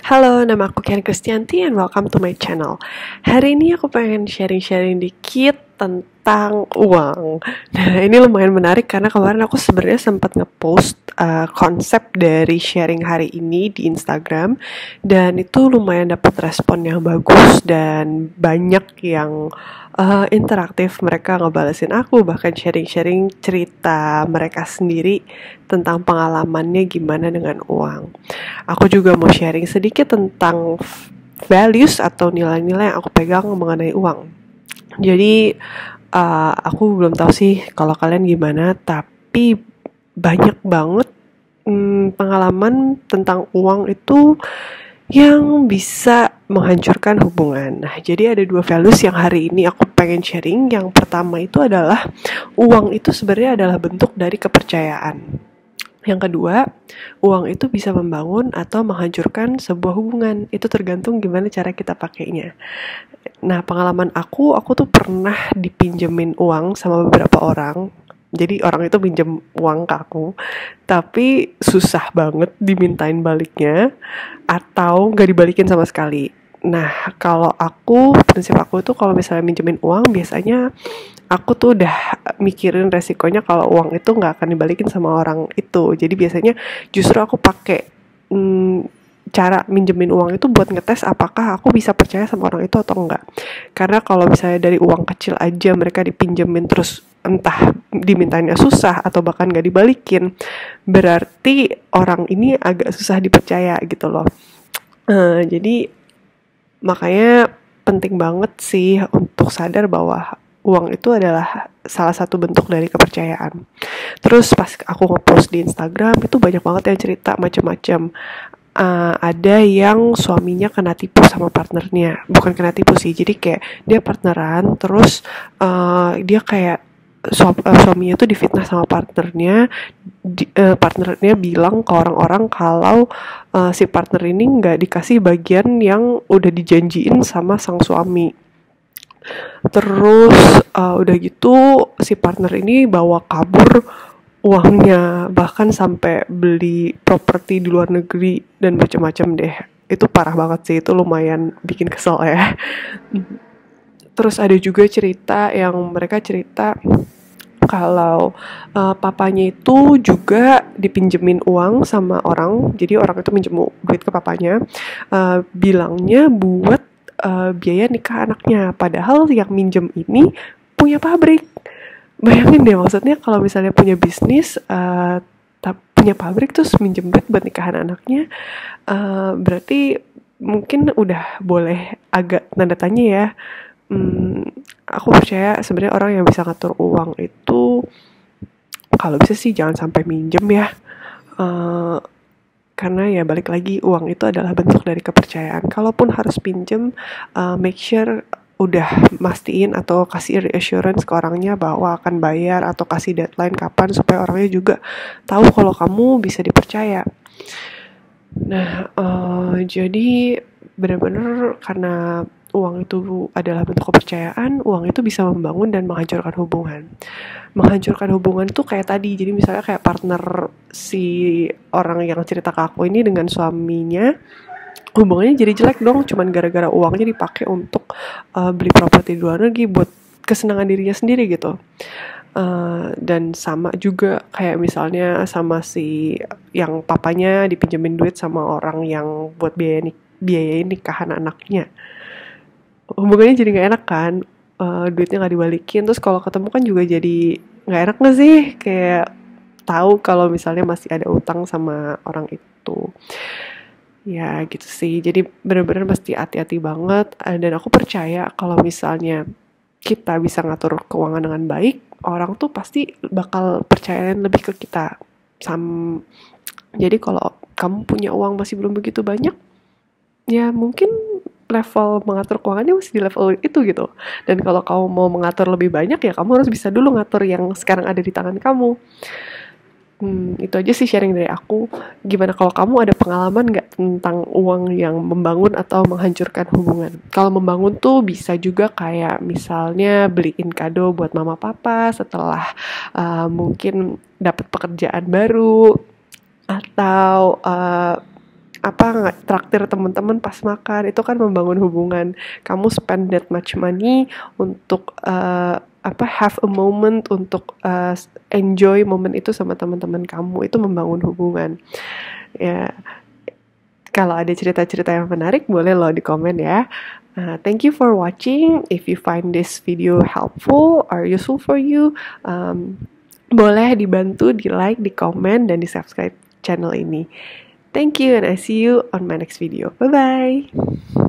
Halo, nama aku Kian Kristianti and welcome to my channel. Hari ini aku pengen sharing-sharing dikit tentang uang. Nah, ini lumayan menarik karena kemarin aku sebenarnya sempat ngepost konsep dari sharing hari ini di Instagram dan itu lumayan dapat respon yang bagus dan banyak yang interaktif. Mereka ngebalesin aku, bahkan sharing-sharing cerita mereka sendiri tentang pengalamannya gimana dengan uang. Aku juga mau sharing sedikit tentang values atau nilai-nilai yang aku pegang mengenai uang. Jadi aku belum tahu sih kalau kalian gimana, tapi banyak banget pengalaman tentang uang itu yang bisa menghancurkan hubungan. Nah, jadi ada dua values yang hari ini aku pengen sharing. Yang pertama itu adalah uang itu sebenarnya adalah bentuk dari kepercayaan. Yang kedua, uang itu bisa membangun atau menghancurkan sebuah hubungan. Itu tergantung gimana cara kita pakainya. Nah, pengalaman aku tuh pernah dipinjemin uang sama beberapa orang. Jadi orang itu pinjem uang ke aku, tapi susah banget dimintain baliknya atau nggak dibalikin sama sekali. Nah, kalau prinsip aku tuh kalau misalnya minjemin uang, biasanya aku tuh udah mikirin resikonya kalau uang itu nggak akan dibalikin sama orang itu. Jadi biasanya justru aku pakai cara minjemin uang itu buat ngetes apakah aku bisa percaya sama orang itu atau enggak. Karena kalau misalnya dari uang kecil aja mereka dipinjemin terus entah dimintanya susah atau bahkan nggak dibalikin, berarti orang ini agak susah dipercaya gitu loh. Jadi makanya penting banget sih untuk sadar bahwa uang itu adalah salah satu bentuk dari kepercayaan. Terus pas aku ngepost di Instagram itu banyak banget yang cerita macam-macam. Ada yang suaminya kena tipu sama partnernya, bukan kena tipu sih, jadi kayak dia partneran terus dia kayak suaminya tuh difitnah sama partnernya. Partnernya bilang ke orang-orang kalau si partner ini nggak dikasih bagian yang udah dijanjiin sama sang suami. Terus udah gitu si partner ini bawa kabur uangnya, bahkan sampai beli properti di luar negeri dan macam-macam deh. Itu parah banget sih, itu lumayan bikin kesel ya. Terus ada juga cerita yang mereka cerita kalau papanya itu juga dipinjemin uang sama orang. Jadi orang itu minjem duit ke papanya, bilangnya buat biaya nikah anaknya. Padahal yang minjem ini punya pabrik. Bayangin deh, maksudnya kalau misalnya punya bisnis, punya pabrik terus minjem duit buat nikahan anaknya, berarti mungkin udah boleh agak tanda tanya ya. Aku percaya sebenarnya orang yang bisa ngatur uang itu kalau bisa sih jangan sampai minjem ya. Karena ya balik lagi, uang itu adalah bentuk dari kepercayaan. Kalaupun harus pinjem, make sure udah mastiin atau kasih reassurance ke orangnya bahwa akan bayar, atau kasih deadline kapan supaya orangnya juga tahu kalau kamu bisa dipercaya. Nah, jadi benar-benar karena uang itu adalah bentuk kepercayaan, uang itu bisa membangun dan menghancurkan hubungan. Menghancurkan hubungan tuh kayak tadi, jadi misalnya kayak partner si orang yang cerita ke aku ini dengan suaminya, hubungannya jadi jelek dong, cuman gara-gara uangnya dipakai untuk beli properti di luar negeri buat kesenangan dirinya sendiri gitu. Dan sama juga kayak misalnya sama si yang papanya dipinjemin duit sama orang yang buat biayain nikahan anaknya. Hubungannya jadi nggak enak kan, duitnya nggak dibalikin, terus kalau ketemu kan juga jadi nggak enak nggak sih, kayak tahu kalau misalnya masih ada utang sama orang itu. Ya gitu sih, jadi benar-benar mesti hati-hati banget. Dan aku percaya kalau misalnya kita bisa ngatur keuangan dengan baik, orang tuh pasti bakal percayaan lebih ke kita. Jadi kalau kamu punya uang masih belum begitu banyak, ya mungkin level mengatur keuangannya masih di level itu gitu. Dan kalau kamu mau mengatur lebih banyak, ya kamu harus bisa dulu ngatur yang sekarang ada di tangan kamu. Itu aja sih sharing dari aku. Gimana kalau kamu ada pengalaman nggak tentang uang yang membangun atau menghancurkan hubungan? Kalau membangun tuh bisa juga kayak misalnya beliin kado buat mama papa setelah mungkin dapat pekerjaan baru, atau traktir teman-teman pas makan, itu kan membangun hubungan. Kamu spend that much money untuk have a moment untuk enjoy momen itu sama teman-teman kamu, itu membangun hubungan. Ya, kalau ada cerita-cerita yang menarik boleh loh di komen ya. Thank you for watching. If you find this video helpful or useful for you, boleh dibantu di like, di komen, dan di subscribe channel ini. Thank you, and I see you on my next video. Bye-bye.